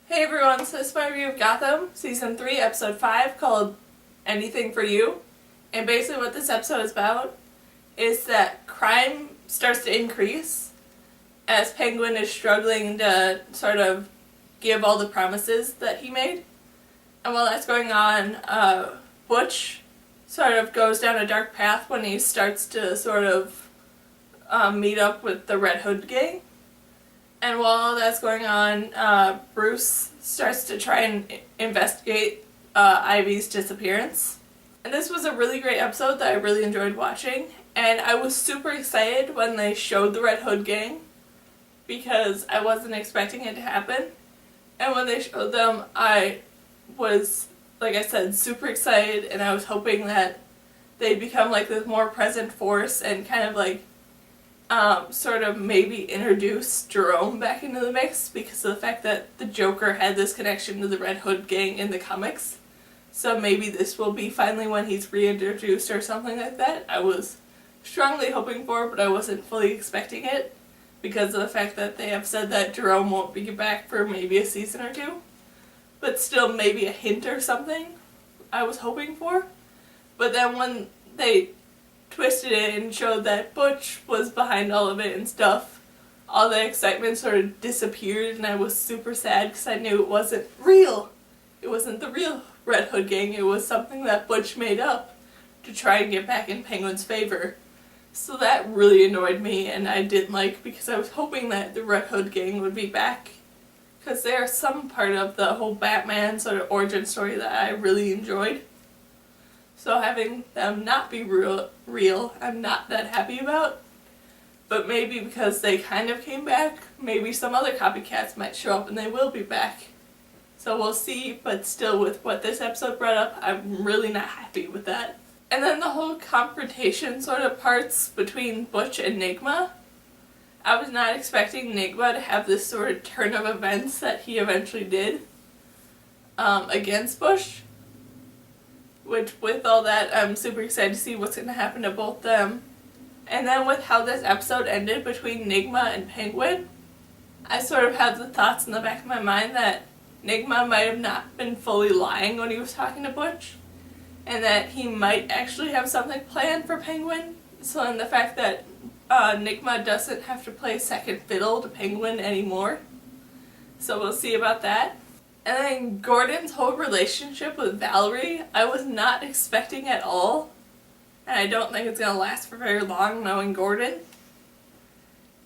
Hey everyone, so this is my review of Gotham, Season 3, Episode 5, called Anything for You. And basically what this episode is about is that crime starts to increase as Penguin is struggling to sort of give all the promises that he made. And while that's going on, Butch sort of goes down a dark path when he starts to sort of meet up with the Red Hood gang. And while that's going on, Bruce starts to try and investigate Ivy's disappearance. And this was a really great episode that I really enjoyed watching. And I was super excited when they showed the Red Hood gang because I wasn't expecting it to happen. And when they showed them, I was, like I said, super excited, and I was hoping that they'd become like this more present force and kind of like sort of maybe introduce Jerome back into the mix because of the fact that the Joker had this connection to the Red Hood gang in the comics. So maybe this will be finally when he's reintroduced or something like that. I was strongly hoping for, but I wasn't fully expecting it because of the fact that they have said that Jerome won't be back for maybe a season or two. But still maybe a hint or something I was hoping for. But then when they twisted it and showed that Butch was behind all of it and stuff, all the excitement sort of disappeared, and I was super sad because I knew it wasn't real. It wasn't the real Red Hood gang, it was something that Butch made up to try and get back in Penguin's favor. So that really annoyed me, and I didn't like because I was hoping that the Red Hood gang would be back because they are some part of the whole Batman sort of origin story that I really enjoyed. So having them not be real, I'm not that happy about. But maybe because they kind of came back, maybe some other copycats might show up and they will be back. So we'll see, but still with what this episode brought up, I'm really not happy with that. And then the whole confrontation sort of parts between Butch and Nigma. I was not expecting Nigma to have this sort of turn of events that he eventually did against Butch. Which, with all that, I'm super excited to see what's going to happen to both them. And then with how this episode ended between Nigma and Penguin, I sort of have the thoughts in the back of my mind that Nigma might have not been fully lying when he was talking to Butch, and that he might actually have something planned for Penguin. So in the fact that Nigma doesn't have to play second fiddle to Penguin anymore. So we'll see about that. And then Gordon's whole relationship with Valerie, I was not expecting at all. And I don't think it's going to last for very long, knowing Gordon.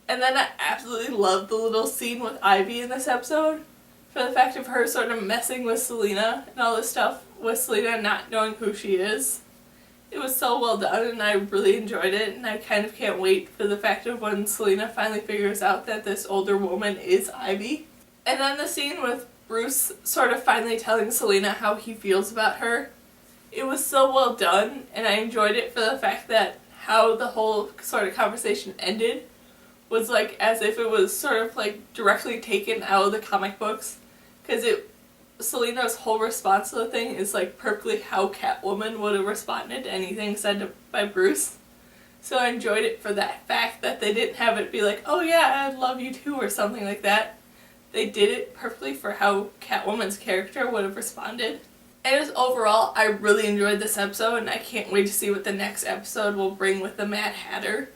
And then I absolutely loved the little scene with Ivy in this episode. For the fact of her sort of messing with Selena and all this stuff, with Selena not knowing who she is. It was so well done, and I really enjoyed it. And I kind of can't wait for the fact of when Selena finally figures out that this older woman is Ivy. And then the scene with Bruce sort of finally telling Selena how he feels about her. It was so well done, and I enjoyed it for the fact that how the whole sort of conversation ended was like as if it was sort of like directly taken out of the comic books. Because Selena's whole response to the thing is like perfectly how Catwoman would have responded to anything said by Bruce. So I enjoyed it for that fact that they didn't have it be like, oh yeah, I love you too, or something like that. They did it perfectly for how Catwoman's character would have responded. And just overall, I really enjoyed this episode, and I can't wait to see what the next episode will bring with the Mad Hatter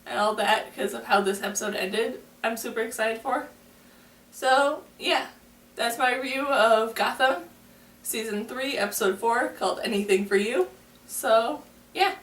and all that because of how this episode ended. I'm super excited for. So, yeah, that's my review of Gotham, Season 3, Episode 4, called Anything for You. So, yeah.